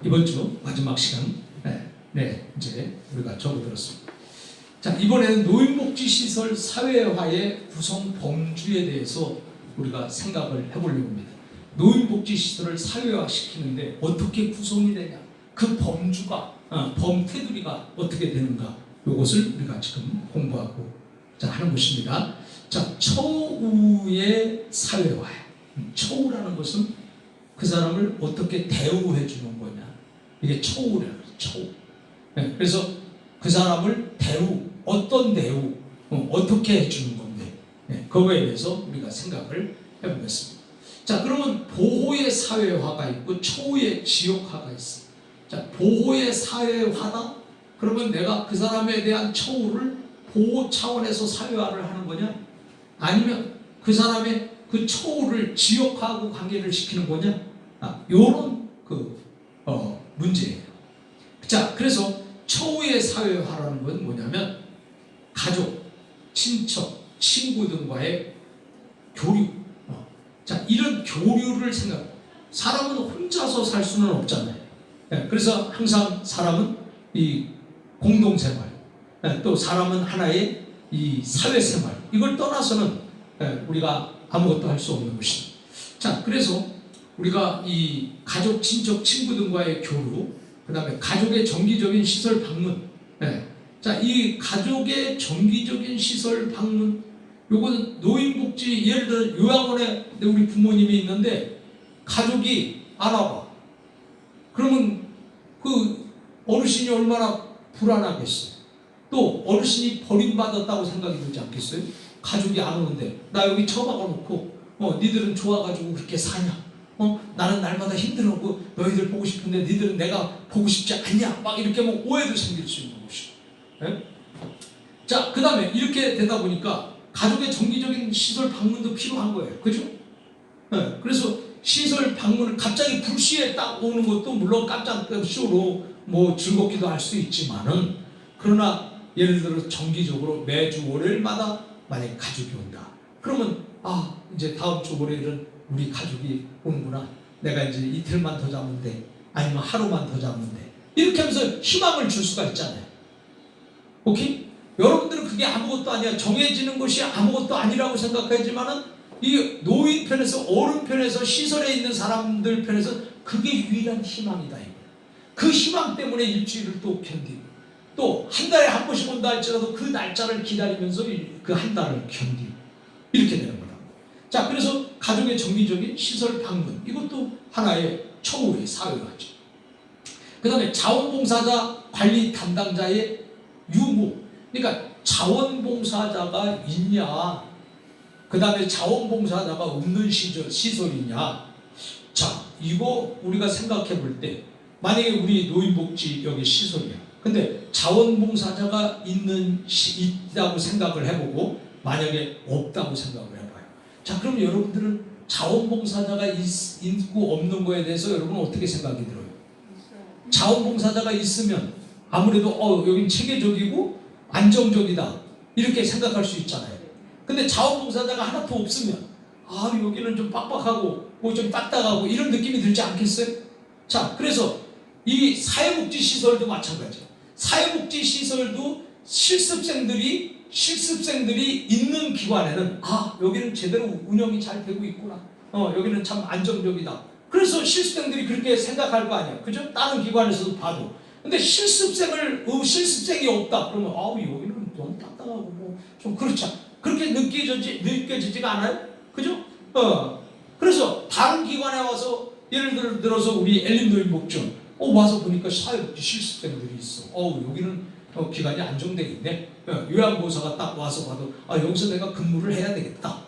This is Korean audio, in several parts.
이번 주 마지막 시간, 이제 우리가 적어들었습니다. 자, 이번에는 노인복지시설 사회화의 구성 범주에 대해서 우리가 생각을 해보려고 합니다. 노인복지시설을 사회화시키는데 어떻게 구성이 되냐, 그 범주가, 범테두리가 어떻게 되는가, 이것을 우리가 지금 공부하고 하는 것입니다. 자, 처우의 사회화야. 처우라는 것은 그 사람을 어떻게 대우해 주는 거냐, 이게 처우라는 거죠. 처우. 그래서 그 사람을 어떤 대우, 어떻게 해주는 건데, 그거에 대해서 우리가 생각을 해보겠습니다. 자, 그러면 보호의 사회화가 있고 처우의 지역화가 있어. 자, 보호의 사회화다? 그러면 내가 그 사람에 대한 처우를 보호 차원에서 사회화를 하는 거냐? 아니면 그 사람의 그 처우를 지역화하고 관계를 시키는 거냐? 요런 문제예요. 자, 그래서 처우의 사회화라는 건 뭐냐면 가족, 친척, 친구 등과의 교류. 자, 이런 교류를 사람은 혼자서 살 수는 없잖아요. 그래서 항상 사람은 이 공동생활, 또 사람은 하나의 이 사회생활, 이걸 떠나서는 우리가 아무것도 할 수 없는 것이다. 자, 그래서 우리가 이 가족, 친척, 친구 등과의 교류, 그 다음에 가족의 정기적인 시설 방문. 자, 이 가족의 정기적인 시설 방문, 요거는 노인복지, 예를 들어 요양원에 우리 부모님이 있는데 가족이 안 와봐. 그러면 그 어르신이 얼마나 불안하겠어요. 또 어르신이 버림받았다고 생각이 들지 않겠어요? 가족이 안 오는데 나 여기 처박아놓고 니들은 좋아가지고 그렇게 사냐? 나는 날마다 힘들고 너희들 보고 싶은데 니들은 내가 보고 싶지 않냐? 막 이렇게 오해도 생길 수 있는 것이고. 자, 그 다음에 이렇게 되다 보니까 가족의 정기적인 시설 방문도 필요한 거예요. 그죠? 그래서 시설 방문을 갑자기 불시에 딱 오는 것도 물론 깜짝 쇼로 즐겁기도 할 수 있지만은, 그러나 예를 들어 정기적으로 매주 월요일마다 만약에 가족이 온다. 그러면 이제 다음 주 월요일은 우리 가족이 오는구나. 내가 이제 이틀만 더 자면 돼. 아니면 하루만 더 자면 돼. 이렇게 하면서 희망을 줄 수가 있잖아요. 오케이? 여러분들은 그게 아무것도 아니야. 정해지는 것이 아무것도 아니라고 생각하지만은 이 노인 편에서, 어른 편에서, 시설에 있는 사람들 편에서 그게 유일한 희망이다. 그 희망 때문에 일주일을 또 견디고, 또 한 달에 한 번씩 온다 할지라도 그 날짜를 기다리면서 그 한 달을 견디고, 이렇게 되는 거다. 자, 그래서 가족의 정기적인 시설 방문, 이것도 하나의 처우의 사회화죠. 그 다음에 자원봉사자 관리 담당자의 유무. 그러니까 자원봉사자가 있냐, 그 다음에 자원봉사자가 없는 시설이냐. 자, 이거 우리가 생각해 볼 때, 만약에 우리 노인복지 여기 시설이야. 근데 자원봉사자가 있다고 생각을 해보고 만약에 없다고 생각을 해봐요. 자, 그럼 여러분들은 자원봉사자가 있고 없는 거에 대해서 여러분은 어떻게 생각이 들어요? 자원봉사자가 있으면 아무래도 여긴 체계적이고 안정적이다, 이렇게 생각할 수 있잖아요. 근데 자원봉사자가 하나도 없으면 여기는 좀 빡빡하고 좀 딱딱하고 이런 느낌이 들지 않겠어요? 자, 그래서 이 사회복지시설도 마찬가지예요. 사회복지시설도 실습생들이 있는 기관에는 여기는 제대로 운영이 잘 되고 있구나, 여기는 참 안정적이다. 그래서 실습생들이 그렇게 생각할 거 아니야. 그죠? 다른 기관에서도 봐도. 근데 실습생이 없다 그러면 여기는 너무 딱딱하고 좀 그렇지, 그렇게 느껴지지가 않아요? 그죠? 그래서 다른 기관에 와서, 예를 들어서 우리 엘린노인복지원 와서 보니까 사회복지 실습생들이 있어. 여기는 기간이 안정되어 있네. 요양보호사가 딱 와서 봐도 여기서 내가 근무를 해야 되겠다.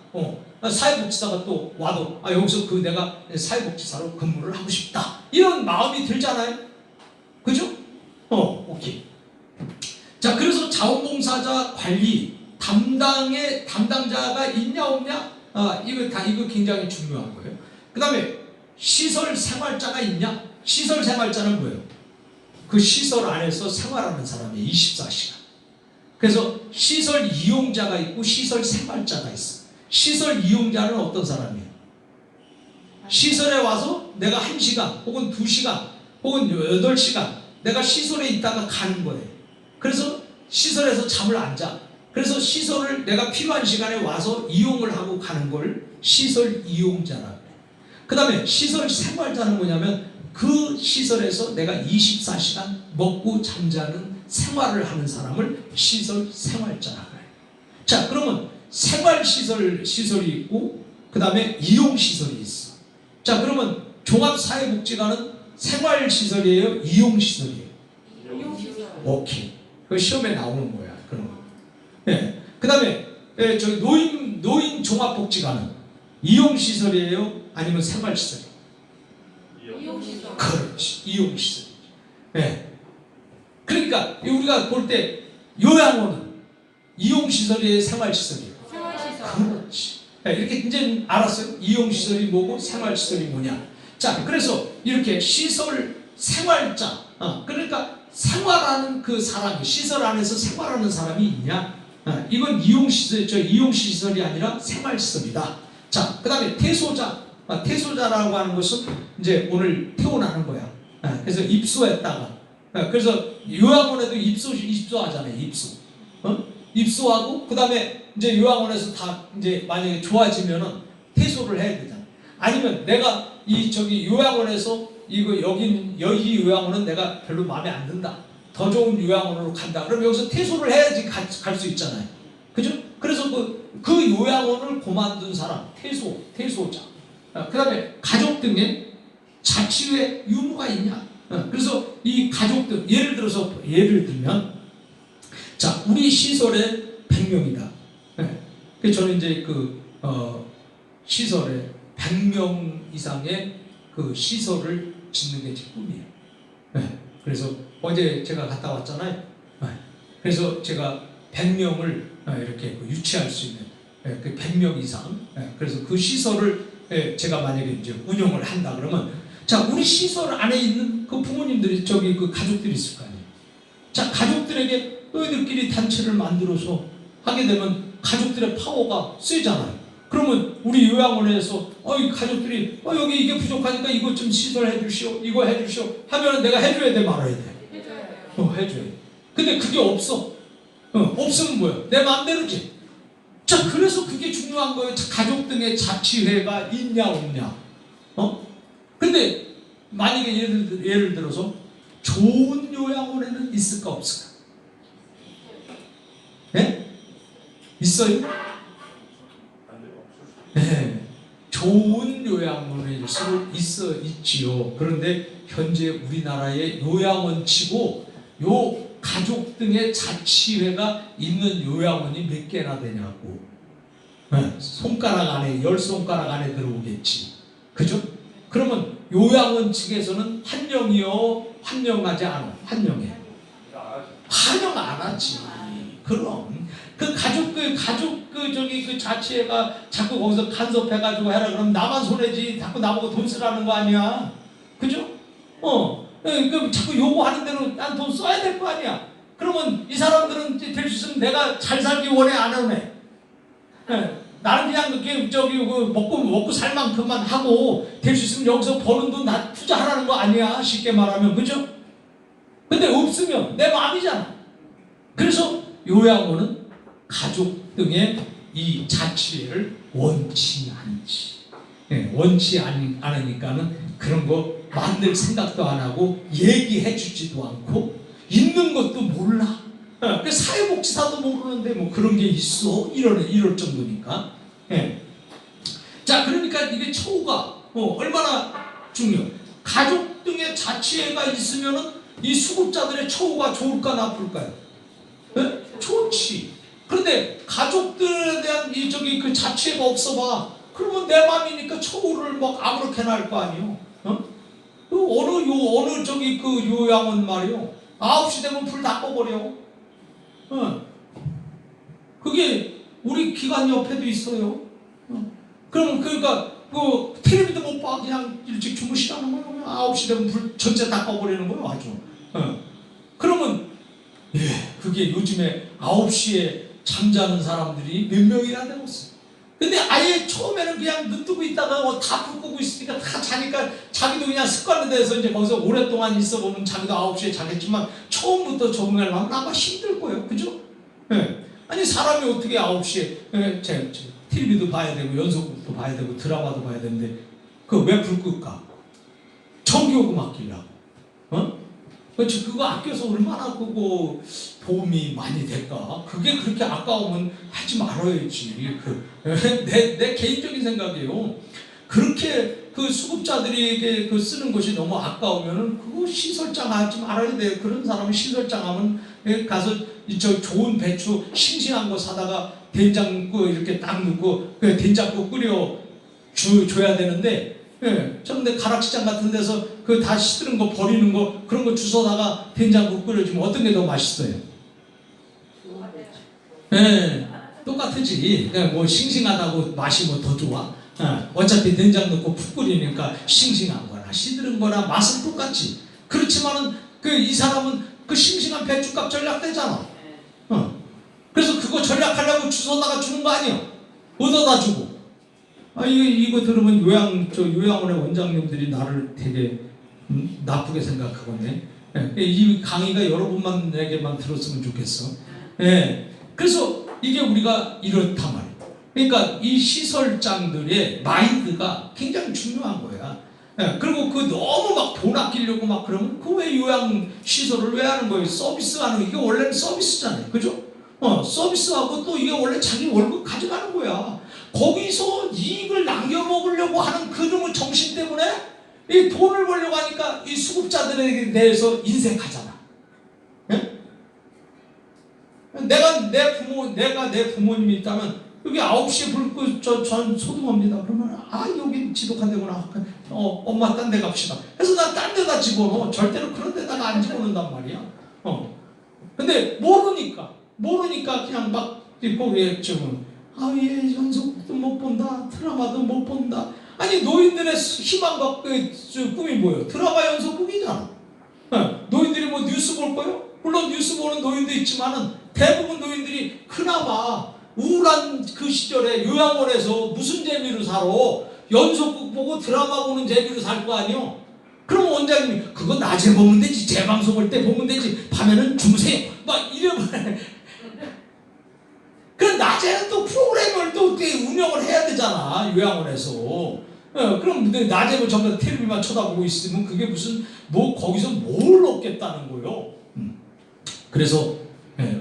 사회복지사가 또 와도 여기서 내가 사회복지사로 근무를 하고 싶다, 이런 마음이 들잖아요. 그죠? 오케이. 자, 그래서 자원봉사자 관리 담당자가 있냐 없냐, 이거 굉장히 중요한 거예요. 그 다음에 시설 생활자가 있냐? 시설 생활자는 뭐예요? 그 시설 안에서 생활하는 사람이 24시간. 그래서 시설 이용자가 있고 시설 생활자가 있어. 시설 이용자는 어떤 사람이에요? 시설에 와서 내가 1시간 혹은 2시간 혹은 8시간 내가 시설에 있다가 가는 거예요. 그래서 시설에서 잠을 안 자. 그래서 시설을 내가 필요한 시간에 와서 이용을 하고 가는 걸 시설 이용자라고 해요. 그 다음에 시설 생활자는 뭐냐면 그 시설에서 내가 24시간 먹고 잠자는 생활을 하는 사람을 시설 생활자라고 해요. 자, 그러면 생활시설이 있고 그 다음에 이용시설이 있어. 자, 그러면 종합사회복지관은 생활시설이에요? 이용시설이에요? 이용시설. 오케이. 그 시험에 나오는 거야. 그런 거. 예. 그 다음에 저기 노인 종합복지관은 이용시설이에요? 아니면 생활시설이에요? 이용시설. 그렇지. 이용시설. 예. 그러니까 우리가 볼 때 요양원은 이용시설이에요? 생활시설이에요? 생활시설. 그렇지. 이렇게 이제 알았어요? 이용시설이 뭐고 생활시설이 뭐냐. 자, 그래서 이렇게 시설 생활자. 그러니까 생활하는 그 사람이 시설 안에서 생활하는 사람이 있냐. 이건 이용시설이 아니라 생활시설이다. 자, 그 다음에 태소자. 태소자라고 하는 것은 이제 오늘 태어나는 거야. 그래서 입소했다가. 그래서 요양원에도 입소하잖아요. 입소하고 그 다음에 이제 요양원에서 다 이제 만약에 좋아지면은 퇴소를 해야 되잖아. 아니면 내가 요양원에서 여기 요양원은 내가 별로 마음에 안 든다. 더 좋은 요양원으로 간다. 그럼 여기서 퇴소를 해야지 갈 수 있잖아요. 그죠? 그래서 그 요양원을 그만둔 사람, 퇴소자. 그 다음에 가족 등의 자치회 유무가 있냐? 그래서 이 가족들 예를 들면 자, 우리 시설에 100명이다. 그래서 저는 이제 시설에 100명 이상의 그 시설을 짓는 게 제 꿈이에요. 그래서 어제 제가 갔다 왔잖아요. 그래서 제가 100명을 이렇게 유치할 수 있는 그 100명 이상. 그래서 그 시설을 제가 만약에 이제 운영을 한다 그러면 자, 우리 시설 안에 있는 그 부모님들이 그 가족들이 있을 거 아니에요. 자, 가족들에게 너희들끼리 단체를 만들어서 하게 되면 가족들의 파워가 세잖아요. 그러면 우리 요양원에서 이 가족들이 여기 이게 부족하니까 이것 좀 시설해 주시오, 이거 해 주시오 하면 내가 해줘야 돼, 말아야 돼? 해줘야 돼. 근데 그게 없어. 없으면 뭐야? 내 마음대로지. 자, 그래서 그게 중요한 거예요. 가족 등의 자치회가 있냐 없냐. 근데 만약에 예를 들어서 좋은 요양원에는 있을까 없을까? 네? 있어요? 네. 좋은 요양원일수록 있지요. 그런데 현재 우리나라의 요양원치고 요 가족 등의 자치회가 있는 요양원이 몇 개나 되냐고. 손가락 안에 10손가락 안에 들어오겠지. 그죠? 그러면 요양원 측에서는 환영하지 않아. 환영 안 하지. 그럼 그 자치회가 자꾸 거기서 간섭해가지고 해라 그러면 나만 손해지. 자꾸 나보고 돈 쓰라는 거 아니야. 그죠? 그럼 자꾸 요구하는 대로 난 돈 써야 될 거 아니야. 그러면 이 사람들은 될 수 있으면 내가 잘 살기 원해, 안 원해? 나는 그냥 먹고 살 만큼만 하고 될 수 있으면 여기서 버는 돈 나 투자하라는 거 아니야. 쉽게 말하면. 그죠? 근데 없으면 내 마음이잖아. 그래서 요양원은 가족 등의 이 자치회를 원치 않지. 원치 않으니까는 그런 거 만들 생각도 안 하고 얘기해 주지도 않고 있는 것도 몰라. 사회복지사도 모르는데 뭐 그런 게 있어? 이럴 정도니까. 자, 그러니까 이게 처우가 얼마나 중요해. 가족 등의 자치회가 있으면은 이 수급자들의 처우가 좋을까 나쁠까요? 좋지. 그런데 가족들에 대한 그 자치회가 없어봐. 그러면 내 맘이니까 처우를 막 아무렇게나 할 거 아니에요. 어느 그 요양원 말이요. 9시 되면 불 다 꺼버려. 그게 우리 기관 옆에도 있어요. 그럼 그러니까 텔레비도 못 봐. 그냥 일찍 주무시라는 거예요. 9시 되면 불 전체 다 꺼버리는 거예요. 아주. 그러면 그게 요즘에 9시에 잠자는 사람들이 몇 명이나 되었어요. 근데 아예 처음에는 그냥 눈 뜨고 있다가 다 불 끄고 있으니까 다 자니까 자기도 그냥 습관이 돼서 이제 거기서 오랫동안 있어 보면 자기도 9시에 자겠지만 처음부터 적응하려면 아마 힘들 거예요. 그죠? 예. 아니 사람이 어떻게 9시에 TV도 봐야 되고 연속극도 봐야 되고 드라마도 봐야 되는데 그거 왜 불 끌까? 전기요금 아끼려고. 그렇지. 그거 아껴서 얼마나 그거 도움이 많이 될까? 그게 그렇게 아까우면 하지 말아야지. 내 개인적인 생각이에요. 그렇게 그 수급자들에게 그 쓰는 것이 너무 아까우면은 그거 시설장 하지 말아야 돼요. 그런 사람은 시설장 하면 가서 저 좋은 배추 싱싱한 거 사다가 된장 이렇게 딱 넣고 그 된장국 끓여 줘야 되는데 예, 근데 가락시장 같은 데서 그 다 시드는 거 버리는 거 그런 거 주워다가 된장국 끓여주면 어떤 게 더 맛있어요? 예, 똑같지. 뭐 싱싱하다고 맛이 뭐 더 좋아? 어차피 된장 넣고 푹 끓이니까 싱싱한 거나 시드는 거나 맛은 똑같지. 그렇지만은 이 사람은 그 싱싱한 배추값 전략되잖아. 그래서 그거 전략하려고 주워다가 주는 거 아니야? 얻어다 주고. 이거 들으면 요양원의 원장님들이 나를 되게 나쁘게 생각하겠네. 이 강의가 여러분만에게만 들었으면 좋겠어. 그래서 이게 우리가 이렇단 말이야. 그러니까 이 시설장들의 마인드가 굉장히 중요한 거야. 그리고 그 너무 막 돈 아끼려고 막 그러면 그 왜 요양 시설을 왜 하는 거예요? 서비스하는 거. 이게 원래는 서비스잖아요. 그죠? 서비스하고 또 이게 원래 자기 월급 가져가는 거야. 거기서 이익을 남겨먹으려고 하는 그놈의 정신 때문에 이 돈을 벌려고 하니까 이 수급자들에 대해서 인색하잖아. 예? 내가 내 부모님이 있다면 여기 9시에 불 끄 전 소등합니다. 그러면 여기 지독한 데구나. 엄마 딴 데 갑시다. 그래서 난 딴 데다 집어넣어. 절대로 그런 데다가 안 집어넣는단 말이야. 근데 모르니까 그냥 막 거기에 지금 얘 연속도 못 본다. 드라마도 못 본다. 아니 노인들의 희망과 꿈이 뭐예요? 드라마 연속극이잖아. 노인들이 뭐 뉴스 볼 거예요? 물론 뉴스 보는 노인도 있지만은 대부분 노인들이 그나마 우울한 그 시절에 요양원에서 무슨 재미로 살아? 연속극 보고 드라마 보는 재미로 살 거 아니요? 그럼 원장님이 그거 낮에 보면 되지. 재방송할 때 보면 되지. 밤에는 주무세요. 막 이러면 그 낮에는 또 프로그램을 또 운영을 해야 되잖아. 요양원에서. 그럼 낮에 뭐 전부 다 텔레비만 쳐다보고 있으면 그게 무슨 뭐 거기서 뭘 얻겠다는 거예요. 그래서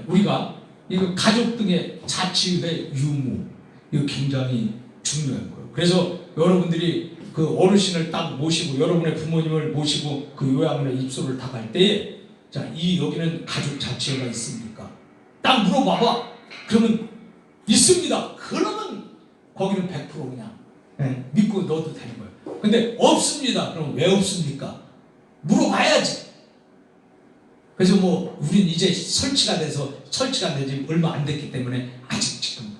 우리가 이거 가족 등의 자치의 유무 이거 굉장히 중요한 거예요. 그래서 여러분들이 그 어르신을 딱 모시고 여러분의 부모님을 모시고 그 요양원에 입소를 다 갈 때에 여기는 가족 자치회가 있습니까? 딱 물어봐봐. 그러면 있습니다. 그러면 거기는 100% 그냥 믿고 넣어도 되는 거예요. 근데 없습니다. 그럼 왜 없습니까? 물어봐야지. 그래서 뭐 우린 이제 설치가 되지 얼마 안 됐기 때문에 아직 지금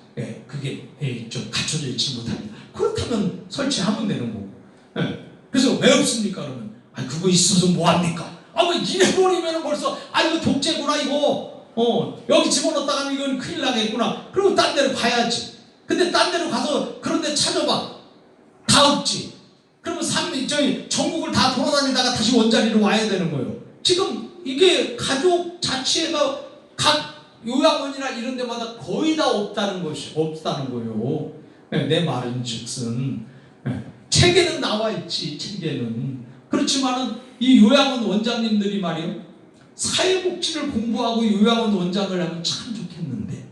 그게 좀 갖춰져 있지 못합니다. 그렇다면 설치하면 되는 거고. 그래서 왜 없습니까? 그러면 그거 있어서 뭐 합니까? 뭐 이래버리면 벌써 이거 독재구나 이거. 여기 집어넣었다가 이건 큰일 나겠구나. 그리고 딴 데로 가야지. 근데 딴 데로 가서 그런 데 찾아봐. 다 없지. 그러면 전국을 다 돌아다니다가 다시 원자리로 와야 되는 거예요. 지금 이게 가족 자치회가 각 요양원이나 이런 데마다 거의 다 없다는 거예요. 내 말은 즉슨 책에는 나와 있지. 책에는. 그렇지만은 이 요양원 원장님들이 말이요. 사회복지를 공부하고 요양원 원장을 하면 참 좋겠는데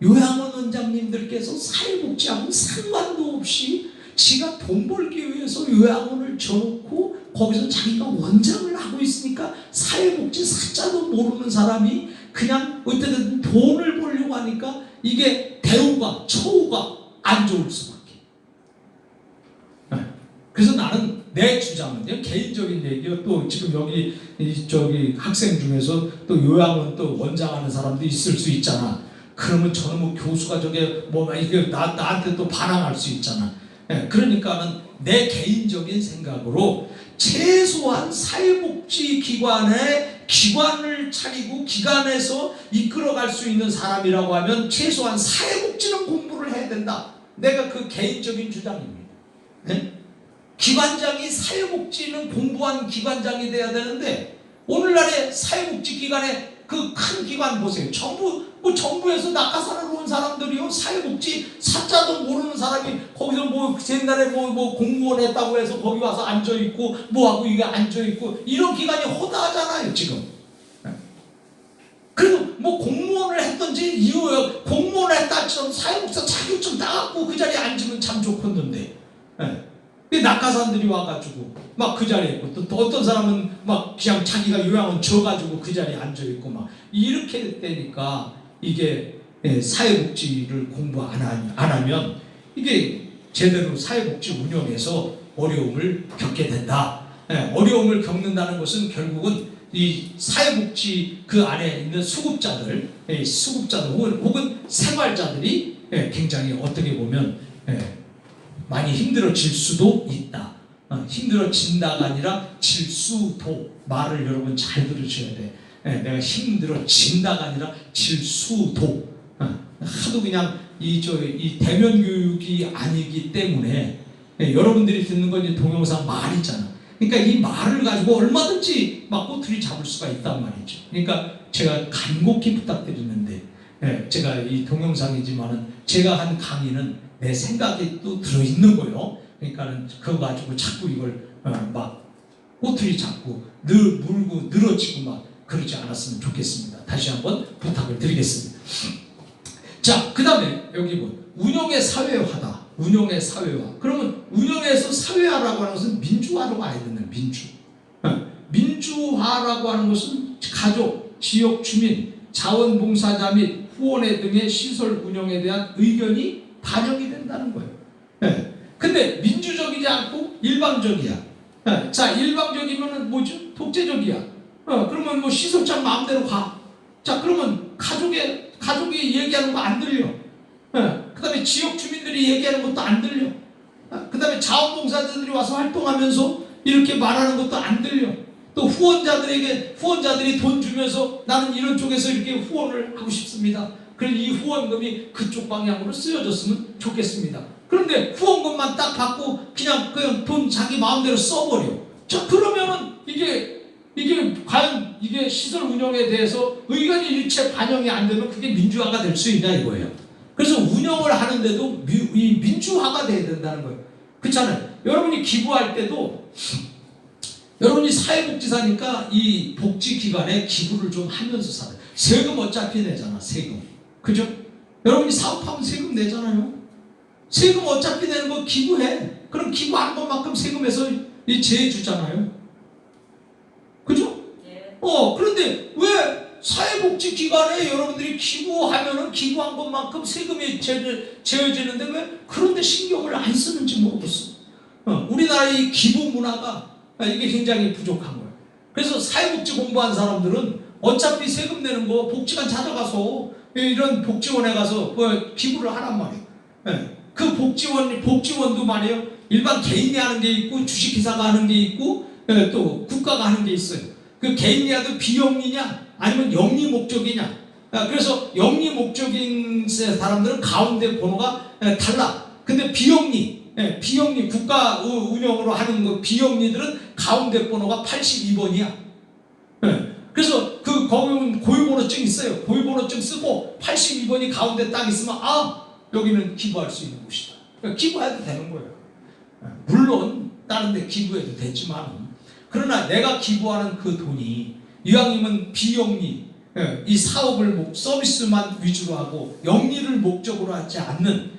요양원 원장님들께서 사회복지하고 상관도 없이 지가 돈 벌기 위해서 요양원을 쳐놓고 거기서 자기가 원장을 하고 있으니까 사회복지 사자도 모르는 사람이 그냥 어쨌든 돈을 벌려고 하니까 이게 대우가 처우가 안 좋을 수밖에. 그래서 나는 내 주장은요, 개인적인 얘기요. 또 지금 여기 학생 중에서 또 요양원 또 원장하는 사람도 있을 수 있잖아. 그러면 저는 뭐 교수가 이게 나한테 또 반항할 수 있잖아. 그러니까는 내 개인적인 생각으로 최소한 사회복지 기관을 차리고 기관에서 이끌어갈 수 있는 사람이라고 하면 최소한 사회복지는 공부를 해야 된다. 내가 그 개인적인 주장입니다. 네? 기관장이 사회복지는 공부한 기관장이 돼야 되는데 오늘날의 사회복지기관에 그 큰 기관 보세요. 정부에서 낙하산을 온 사람들이요. 사회복지 사자도 모르는 사람이 거기서 옛날에 공무원 했다고 해서 거기 와서 앉아있고 뭐하고 이게 앉아있고 이런 기관이 허다하잖아요 지금. 그래도 공무원을 했던지 이후에 공무원을 했다 할지라도 사회복지사 자격증 따갖고 그 자리에 앉으면 참 좋겠는데 낙하산들이 와가지고 막 그 자리에 있고 또 어떤 사람은 막 그냥 자기가 요양원 져가지고 그 자리에 앉아있고 막 이렇게 되니까 이게 사회복지를 공부 안 하면 이게 제대로 사회복지 운영에서 어려움을 겪게 된다. 어려움을 겪는다는 것은 결국은 이 사회복지 그 안에 있는 수급자들 혹은 생활자들이 굉장히 어떻게 보면 많이 힘들어질 수도 있다. 힘들어진다가 아니라 질 수도. 말을 여러분 잘 들으셔야 돼. 내가 힘들어진다가 아니라 질 수도. 하도 그냥 이 대면 교육이 아니기 때문에 여러분들이 듣는 건 이제 동영상 말이잖아. 그러니까 이 말을 가지고 얼마든지 막 꼬투리 잡을 수가 있단 말이죠. 그러니까 제가 간곡히 부탁드리는데 제가 이 동영상이지만은 제가 한 강의는 내 생각이 또 들어있는 거예요. 그러니까는 그거 가지고 자꾸 이걸 막 꼬투리 잡고 물고 늘어지고 막 그러지 않았으면 좋겠습니다. 다시 한번 부탁을 드리겠습니다. 자, 그 다음에 여기 운영의 사회화다. 운영의 사회화. 그러면 운영에서 사회화라고 하는 것은 민주화로 가야 되는 민주. 민주화라고 하는 것은 가족, 지역 주민, 자원봉사자 및 후원회 등의 시설 운영에 대한 의견이 반영이 된다는 거예요. 근데 민주적이지 않고 일방적이야. 자, 일방적이면은 뭐죠? 독재적이야. 그러면 시설장 마음대로 가. 자, 그러면 가족이 얘기하는 거 안 들려. 그 다음에 지역 주민들이 얘기하는 것도 안 들려. 그 다음에 자원봉사자들이 와서 활동하면서 이렇게 말하는 것도 안 들려. 또 후원자들이 돈 주면서 나는 이런 쪽에서 이렇게 후원을 하고 싶습니다. 그래서 이 후원금이 그쪽 방향으로 쓰여졌으면 좋겠습니다. 그런데 후원금만 딱 받고 그냥 돈 자기 마음대로 써버려. 자, 그러면은 이게 과연 이게 시설 운영에 대해서 의견이 일체 반영이 안 되면 그게 민주화가 될 수 있냐 이거예요. 그래서 운영을 하는데도 이 민주화가 돼야 된다는 거예요. 그렇잖아요. 여러분이 기부할 때도 여러분이 사회복지사니까 이 복지기관에 기부를 좀 하면서 살아요. 세금 어차피 내잖아. 세금. 그죠? 여러분이 사업하면 세금 내잖아요. 세금 어차피 내는 거 기부해. 그럼 기부한 것만큼 세금에서 제 주잖아요. 그죠? 네. 그런데 왜 사회복지기관에 여러분들이 기부하면은 기부한 것만큼 세금이 제어지는데 왜 그런데 신경을 안 쓰는지 모르겠어. 우리나라의 기부 문화가 이게 굉장히 부족한 거예요. 그래서 사회복지 공부한 사람들은 어차피 세금 내는 거 복지관 찾아가서 이런 복지원에 가서 기부를 하란 말이에요. 그 복지원도 말이에요. 일반 개인이 하는 게 있고 주식회사가 하는 게 있고 또 국가가 하는 게 있어요. 그 개인이라도 비영리냐 아니면 영리 목적이냐. 그래서 영리 목적인 사람들은 가운데 번호가 달라. 근데 비영리 국가 운영으로 하는 거 비영리들은 가운데 번호가 82번이야. 그래서 거기 보면 고유번호증 있어요. 고유번호증 쓰고 82번이 가운데 딱 있으면 여기는 기부할 수 있는 곳이다. 그러니까 기부해도 되는 거예요. 물론 다른 데 기부해도 되지만 그러나 내가 기부하는 그 돈이 이왕이면 비영리 이 사업을 서비스만 위주로 하고 영리를 목적으로 하지 않는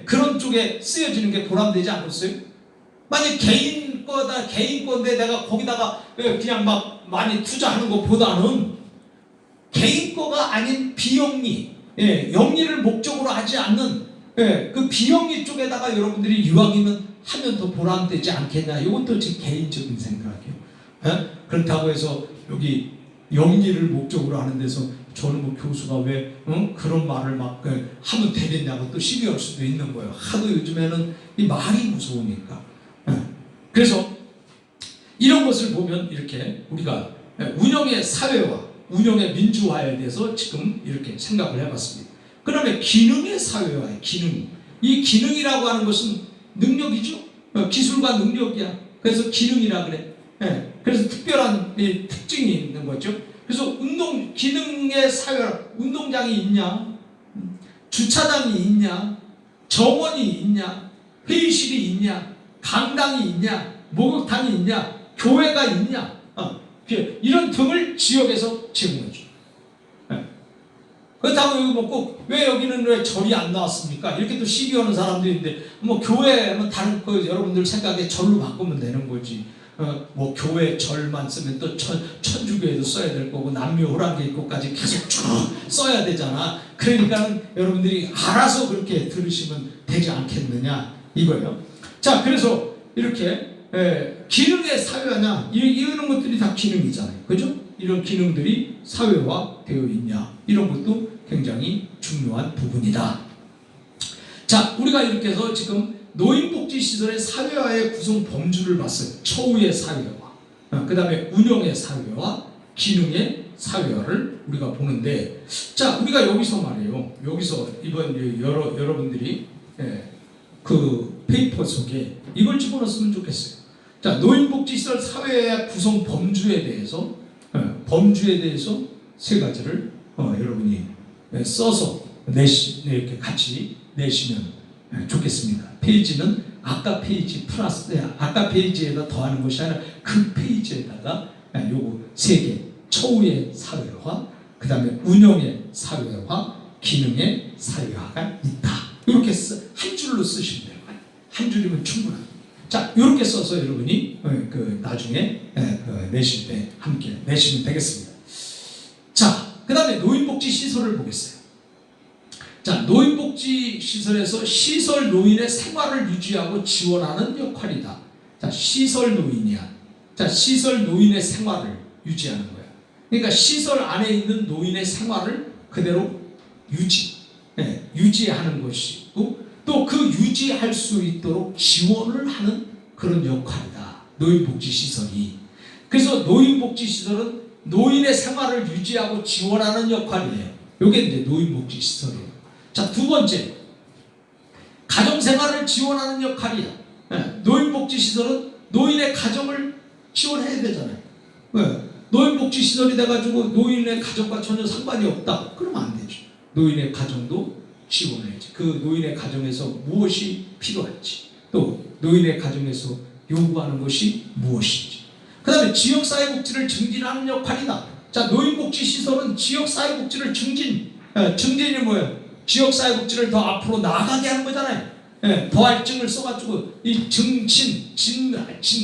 그런 쪽에 쓰여지는 게 보람되지 않겠어요? 만약 개인 건데 내가 거기다가 그냥 막 많이 투자하는 것보다는 개인 거가 아닌 비영리 영리를 목적으로 하지 않는 그 비영리 쪽에다가 여러분들이 이왕이면 하면 더 보람되지 않겠냐. 이것도 제 개인적인 생각이에요. 그렇다고 해서 여기 영리를 목적으로 하는 데서 저는 교수가 왜 그런 말을 막 하면 되겠냐고 또 시비할 수도 있는 거예요. 하도 요즘에는 이 말이 무서우니까. 그래서 이런 것을 보면 이렇게 우리가 운영의 사회화 운영의 민주화에 대해서 지금 이렇게 생각을 해봤습니다. 그 다음에 기능의 사회화예요. 기능. 이 기능이라고 하는 것은 능력이죠. 기술과 능력이야. 그래서 기능이라 그래. 예. 그래서 특별한 특징이 있는 거죠. 그래서 기능의 사회화, 운동장이 있냐, 주차장이 있냐, 정원이 있냐, 회의실이 있냐, 강당이 있냐, 목욕탕이 있냐, 교회가 있냐, 이런 등을 지역에서 제공해줘. 그렇다고 여기 꼭 왜 여기는 왜 절이 안 나왔습니까? 이렇게 또 시비하는 사람도 있는데 뭐 교회 뭐 다른 여러분들 생각에 절로 바꾸면 되는 거지. 뭐 교회 절만 쓰면 또 천주교에도 써야 될 거고 남묘호랑개입고까지 계속 쭉 써야 되잖아. 그러니까 여러분들이 알아서 그렇게 들으시면 되지 않겠느냐 이거예요. 자, 그래서 이렇게 기능의 사회화냐 이런 것들이 다 기능이잖아요. 그죠? 이런 기능들이 사회화되어 있냐 이런 것도 굉장히 중요한 부분이다. 자, 우리가 이렇게 해서 지금 노인복지시설의 사회화의 구성 범주를 봤어요. 처우의 사회화, 그 다음에 운영의 사회화, 기능의 사회화를 우리가 보는데, 자, 우리가 여기서 말이에요. 여기서 이번 여러분들이 그 페이퍼 속에 이걸 집어넣었으면 좋겠어요. 자, 노인복지시설 사회화 구성 범주에 대해서 세 가지를 여러분이 써서 이렇게 같이 내시면 좋겠습니다. 페이지는 아까 페이지 플러스 아까 페이지에다 더하는 것이 아니라 그 페이지에다가 요거 세 개, 처우의 사회화, 그 다음에 운영의 사회화, 기능의 사회화가 있다. 이렇게 한 줄로 쓰시면 돼요. 한 줄이면 충분합니다. 자, 이렇게 써서 여러분이 나중에 내실 때 함께 내시면 되겠습니다. 자, 그 다음에 노인복지시설을 보겠어요. 자, 노인복지시설에서 시설 노인의 생활을 유지하고 지원하는 역할이다. 자, 시설 노인이야. 자, 시설 노인의 생활을 유지하는 거야. 그러니까 시설 안에 있는 노인의 생활을 그대로 유지하는 것이고 또 그 유지할 수 있도록 지원을 하는 그런 역할이다. 노인복지시설이. 그래서 노인복지시설은 노인의 생활을 유지하고 지원하는 역할이에요. 이게 이제 노인복지시설이에요. 자, 두 번째, 가정생활을 지원하는 역할이야. 노인복지시설은 노인의 가정을 지원해야 되잖아요. 노인복지시설이 돼가지고 노인의 가정과 전혀 상관이 없다. 그러면 안 되죠. 노인의 가정도 지원해야지. 그 노인의 가정에서 무엇이 필요할지, 또 노인의 가정에서 요구하는 것이 무엇인지. 그 다음에 지역사회복지를 증진하는 역할이다. 자, 노인복지시설은 지역사회복지를 증진이 뭐예요? 지역사회복지를 더 앞으로 나아가게 하는 거잖아요. 더 할증을 써가지고 이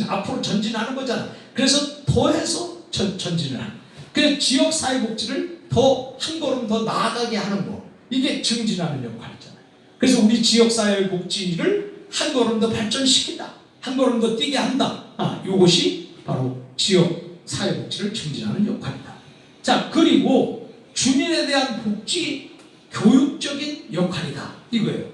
앞으로 전진하는 거잖아. 그래서 더해서 전진을 하는. 그래서 지역사회복지를 더 한 걸음 더 나아가게 하는 거. 이게 증진하는 역할이잖아요. 그래서 우리 지역사회복지를 한 걸음 더 발전시킨다. 한 걸음 더 뛰게 한다. 이것이 바로 지역사회복지를 증진하는 역할이다. 자, 그리고 주민에 대한 복지 교육적인 역할이다. 이거예요.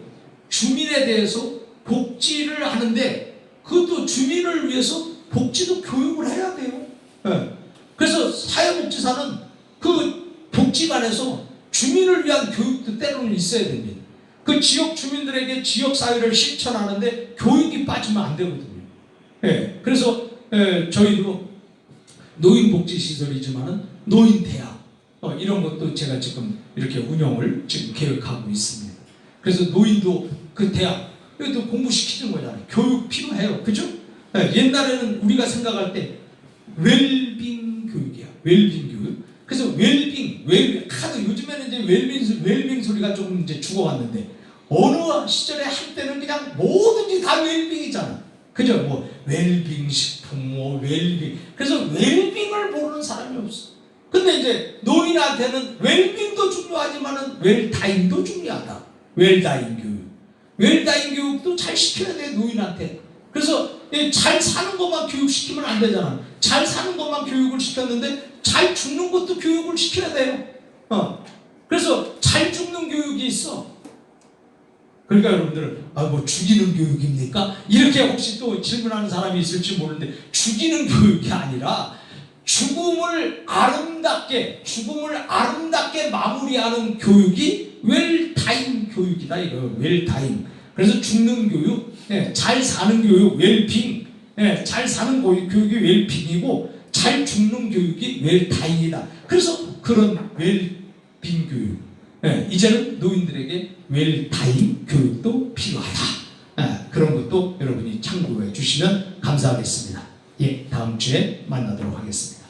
주민에 대해서 복지를 하는데 그것도 주민을 위해서 복지도 교육을 해야 돼요. 그래서 사회복지사는 그 복지관에서 주민을 위한 교육도 때로는 있어야 됩니다. 그 지역 주민들에게 지역사회를 실천하는데 교육이 빠지면 안 되거든요. 그래서 저희도 노인복지시설이지만은 노인대학 이런 것도 제가 지금 이렇게 운영을 지금 계획하고 있습니다. 그래서 노인도 그 대학 이것도 공부시키는 거잖아요. 교육 필요해요. 그죠? 옛날에는 우리가 생각할 때 웰빙 교육이야. 웰빙 교육. 그래서 하도 요즘에는 이제 웰빙 소리가 조금 이제 죽어왔는데 어느 시절에 한때는 그냥 뭐든지 다 웰빙이잖아. 그죠? 뭐 웰빙 식품, 뭐 웰빙. 그래서 웰빙을 모르는 사람이 없어. 근데 이제 노인한테는 웰빙도 중요하지만은 웰다잉도 중요하다. 웰다잉 교육. 웰다잉 교육도 잘 시켜야 돼, 노인한테. 그래서 잘 사는 것만 교육시키면 안 되잖아. 잘 사는 것만 교육을 시켰는데 잘 죽는 것도 교육을 시켜야 돼요. 그래서 잘 죽는 교육이 있어. 그러니까 여러분들은 뭐 죽이는 교육입니까? 이렇게 혹시 또 질문하는 사람이 있을지 모르는데 죽이는 교육이 아니라 죽음을 아름답게 마무리하는 교육이 웰타임 교육이다 이거예요. 웰타임. 그래서 죽는 교육, 잘 사는 교육, 웰빙, 잘 사는 교육이 웰빙이고 잘 죽는 교육이 웰타임이다. 그래서 그런 웰빙 교육, 이제는 노인들에게 웰타임 교육도 필요하다. 그런 것도 여러분이 참고해 주시면 감사하겠습니다. 예, 다음 주에 만나도록 하겠습니다.